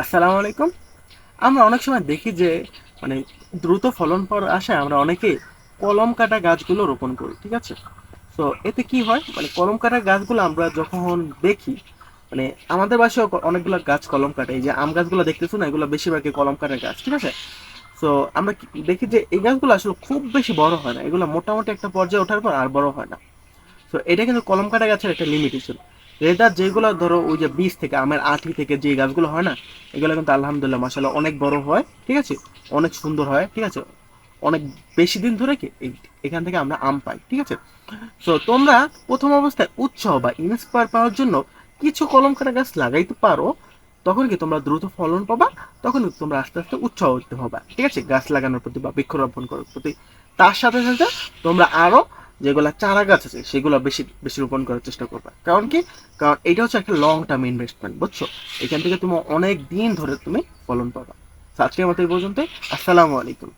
আসসালামু আলাইকুম। আমরা অনেক সময় দেখি যে মানে দ্রুত ফলন পাওয়ার আশায় আমরা অনেকে কলম কাটা গাছগুলো রোপণ করি, ঠিক আছে? তো এতে কি হয়, মানে কলম কাটা গাছগুলো আমরা যখন দেখি, মানে আমাদের বাসায় অনেকগুলো গাছ কলম কাটে। এই যে আম গাছগুলো দেখতেছো না, এগুলো বেশিরভাগই কলম কাটা গাছ, ঠিক আছে? তো আমরা দেখি যে এই গাছগুলো আসলে খুব বেশি বড় হয় না, এগুলো মোটামুটি একটা পর্যায়ে ওঠার পর আর বড় হয় না। তো এটা কিন্তু কলম কাটা গাছের একটা লিমিটেশন। রেদার যেগুলো ধরো ওই যে বীজ থেকে, আমের আঁটি থেকে যে গাছগুলো হয় না, এগুলো কিন্তু আলহামদুলিল্লাহ মাশাআল্লাহ অনেক বড় হয়, ঠিক আছে? অনেক সুন্দর হয়, ঠিক আছে? অনেক বেশি দিন ধরে কি এখান থেকে আমরা আম পাই, ঠিক আছে? তো তোমরা প্রথম অবস্থায় উৎসাহ বা ইন্সপায়ার পাওয়ার জন্য কিছু কলম কাটা গাছ লাগাইতে পারো। তখন কি তোমরা দ্রুত ফলন পাবা। তখন কি তোমরা আস্তে আস্তে উৎসাহ হতে হবে, ঠিক আছে, গাছ লাগানোর প্রতি বা বৃক্ষরোপণ করার প্রতি। তার সাথে সাথে তোমরা আরো যেগুলা চারা গাছ আছে সেগুলো বেশি বেশি রোপণ করার চেষ্টা করবে। কারণ কি, কারণ এটা হচ্ছে একটা লং টার্ম ইনভেস্টমেন্ট, বুঝছো? এখান থেকে তুমি অনেক দিন ধরে তুমি ফলন পাবা। তো আজকের মতো এই পর্যন্ত। আসসালামু আলাইকুম।